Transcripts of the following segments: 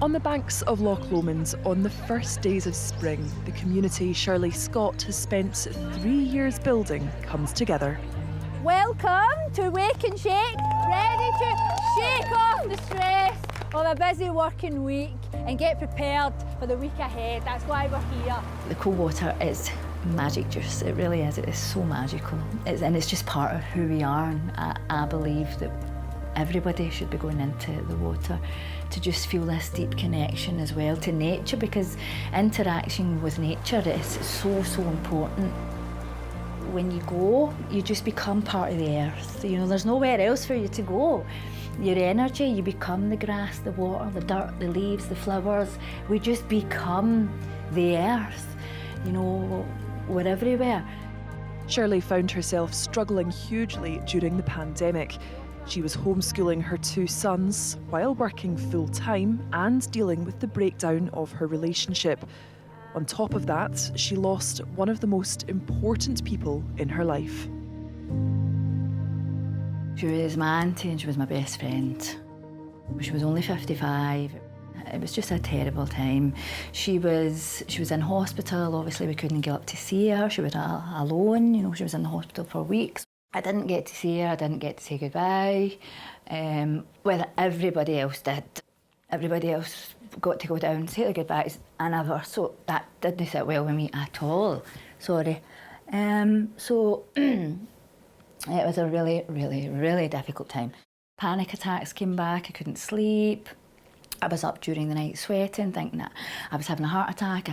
On the banks of Loch Lomond, on the first days of spring, the community Shirley Scott has spent 3 years building comes together. Welcome to Wake and Shake, ready to shake off the stress of a busy working week and get prepared for the week ahead. That's why we're here. The cold water is magic juice, it really is. It is so magical. And it's just part of who we are, and I believe that everybody should be going into the water to just feel this deep connection as well to nature, because interaction with nature is so, so important. When you go, you just become part of the earth. You know, there's nowhere else for you to go. Your energy, you become the grass, the water, the dirt, the leaves, the flowers. We just become the earth. You know, we're everywhere. Shirley found herself struggling hugely during the pandemic. She was homeschooling her 2 sons while working full-time and dealing with the breakdown of her relationship. On top of that, she lost one of the most important people in her life. She was my auntie and she was my best friend. She was only 55. It was just a terrible time. She was in hospital. Obviously, we couldn't get up to see her. She was alone. You know, she was in the hospital for weeks. I didn't get to see her. I didn't get to say goodbye. Well, everybody else did. Everybody else got to go down and say their goodbyes. I never. So that didn't sit well with me at all. Sorry. So it was a really, really, really difficult time. Panic attacks came back. I couldn't sleep. I was up during the night sweating, thinking that I was having a heart attack.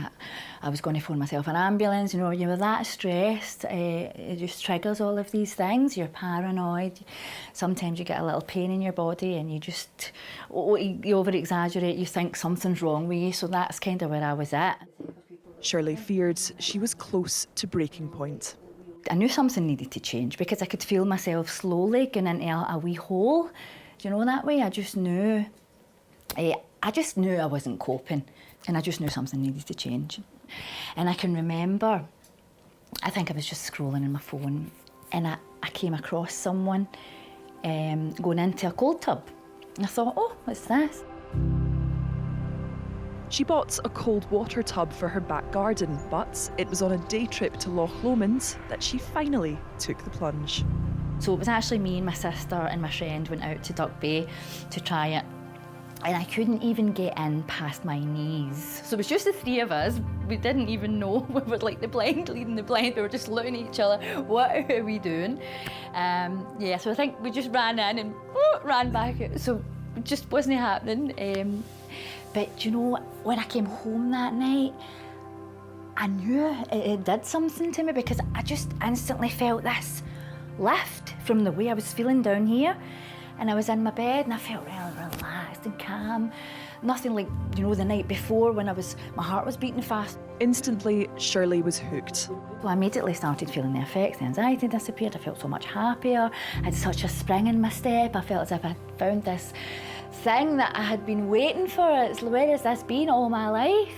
I was going to phone myself an ambulance. You know, you were that stressed. It just triggers all of these things. You're paranoid. Sometimes you get a little pain in your body and you over-exaggerate. You think something's wrong with you. So that's kind of where I was at. Shirley feared she was close to breaking point. I knew something needed to change because I could feel myself slowly going into a wee hole. Do you know, that way? I just knew I wasn't coping, and I just knew something needed to change. And I can remember, I think I was just scrolling on my phone, and I came across someone going into a cold tub. And I thought, oh, what's this? She bought a cold water tub for her back garden, but it was on a day trip to Loch Lomond that she finally took the plunge. So it was actually me and my sister and my friend went out to Duck Bay to try it. And I couldn't even get in past my knees. So it was just the 3 of us. We didn't even know. We were like the blind leading the blind. We were just looking at each other. What are we doing? Yeah, so I think we just ran in and ran back out. So it just wasn't happening. But you know, when I came home that night, I knew it did something to me because I just instantly felt this lift from the way I was feeling down here. And I was in my bed and I felt really relaxed and calm. Nothing like, you know, the night before when my heart was beating fast. Instantly, Shirley was hooked. Well, I immediately started feeling the effects. The anxiety disappeared. I felt so much happier. I had such a spring in my step. I felt as if I found this thing that I had been waiting for. Where has this been all my life?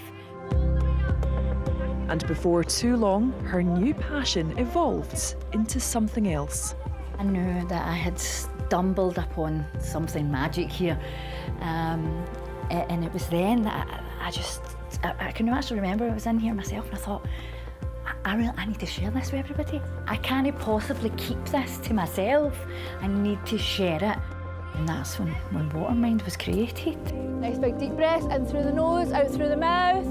And before too long, her new passion evolved into something else. I knew that I had stumbled upon something magic here. And it was then that I can actually remember I was in here myself and I thought, I need to share this with everybody. I can't possibly keep this to myself. I need to share it. And that's when Watermind was created. Nice big deep breath, in through the nose, out through the mouth.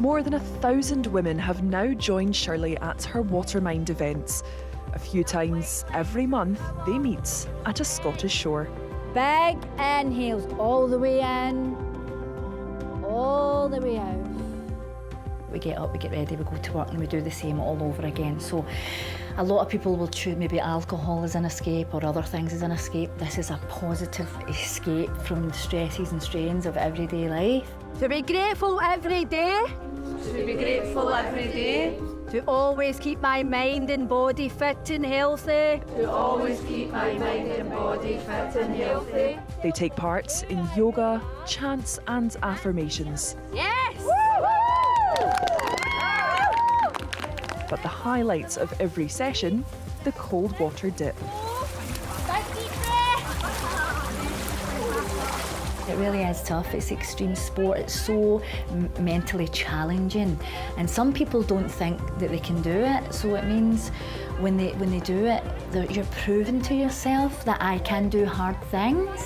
More than 1,000 women have now joined Shirley at her Watermind events. A few times every month, they meet at a Scottish shore. Big inhales all the way in, all the way out. We get up, we get ready, we go to work and we do the same all over again. So a lot of people will choose maybe alcohol as an escape or other things as an escape. This is a positive escape from the stresses and strains of everyday life. To be grateful every day. To be grateful every day. To always keep my mind and body fit and healthy. To always keep my mind and body fit and healthy. They take part in yoga, chants and affirmations. Yes! But the highlights of every session, the cold water dip. It really is tough. It's extreme sport. It's so mentally challenging, and some people don't think that they can do it. So it means when they do it, you're proving to yourself that I can do hard things.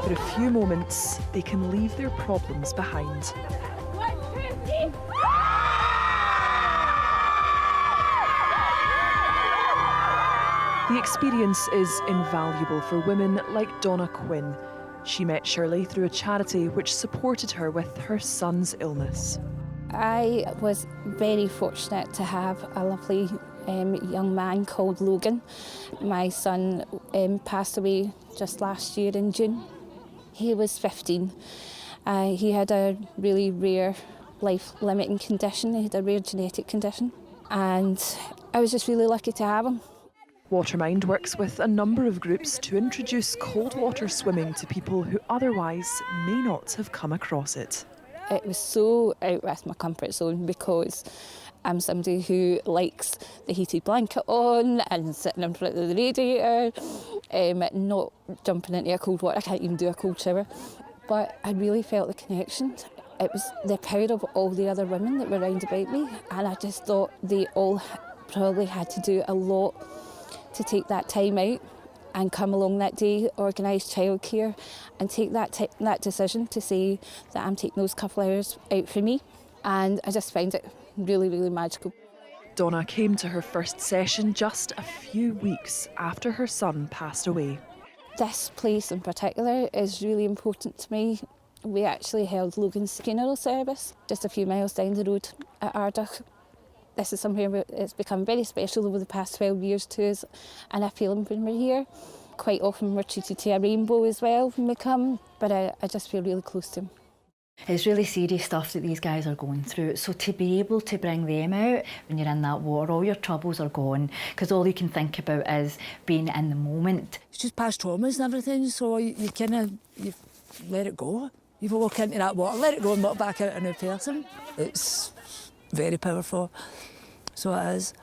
For a few moments, they can leave their problems behind. The experience is invaluable for women like Donna Quinn. She met Shirley through a charity which supported her with her son's illness. I was very fortunate to have a lovely young man called Logan. My son passed away just last year in June. He was 15. He had a really rare life-limiting condition. He had a rare genetic condition, and I was just really lucky to have him. Watermind works with a number of groups to introduce cold water swimming to people who otherwise may not have come across it. It was so out with my comfort zone because I'm somebody who likes the heated blanket on and sitting in front of the radiator, not jumping into a cold water. I can't even do a cold shower. But I really felt the connection. It was the power of all the other women that were round about me, and I just thought they all probably had to do a lot to take that time out and come along that day, organise childcare and take that decision to say that I'm taking those couple of hours out for me. And I just find it really, really magical. Donna came to her first session just a few weeks after her son passed away. This place in particular is really important to me. We actually held Logan's funeral service just a few miles down the road at Ardagh. This is somewhere where it's become very special over the past 12 years to us, and I feel when we're here. Quite often we're treated to a rainbow as well when we come, but I just feel really close to him. It's really serious stuff that these guys are going through. So to be able to bring them out when you're in that water, all your troubles are gone, because all you can think about is being in the moment. It's just past traumas and everything, so you let it go. You walk into that water, let it go and walk back out a new person. It's very powerful, so it is.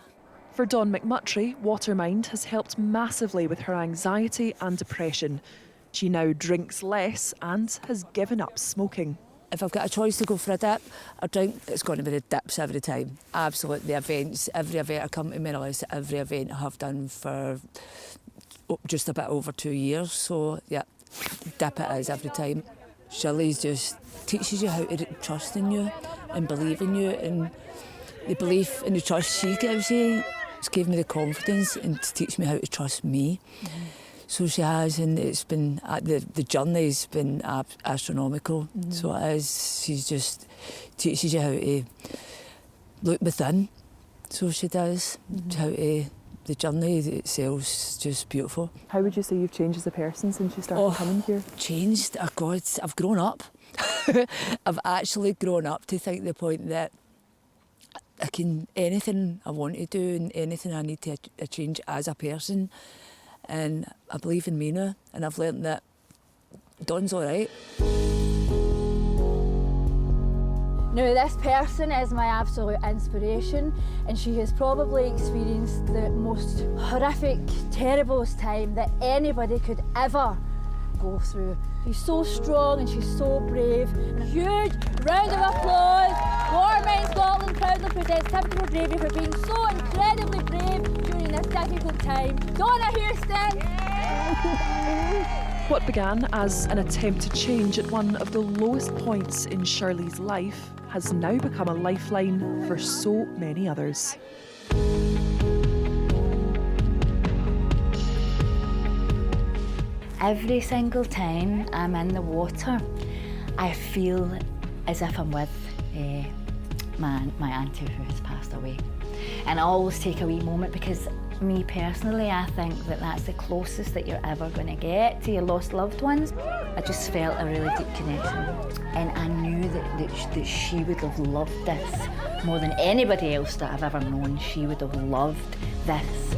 For Dawn McMurtry, Watermind has helped massively with her anxiety and depression. She now drinks less and has given up smoking. If I've got a choice to go for a dip or drink, it's going to be the dips every time. Absolutely, the events, every event I come to realise that every event I have done for just a bit over 2 years, so yeah, dip it is every time. Shirley's just teaches you how to trust in you and believe in you, and the belief and the trust she gives you, it's given me the confidence and to teach me how to trust me. Mm-hmm. So she has, and it's been, the journey's been astronomical. Mm-hmm. So it is, she just teaches you how to look within. So she does, how to, the journey itself's just beautiful. How would you say you've changed as a person since you started coming here? Changed? Oh God, I've grown up. I've actually grown up to think the point that I can, anything I want to do and anything I need to change as a person. And I believe in me now, and I've learnt that Dawn's all right. Now, this person is my absolute inspiration, and she has probably experienced the most horrific, terriblest time that anybody could ever go through. She's so strong and she's so brave. And a huge round of applause. Watermind Scotland proudly presents Typical Bravery for being so incredibly brave during this difficult time. Donna Houston! What began as an attempt to change at one of the lowest points in Shirley's life has now become a lifeline for so many others. Every single time I'm in the water, I feel as if I'm with my auntie who has passed away. And I always take a wee moment because me personally, I think that that's the closest that you're ever going to get to your lost loved ones. I just felt a really deep connection. And I knew that she would have loved this more than anybody else that I've ever known. She would have loved this.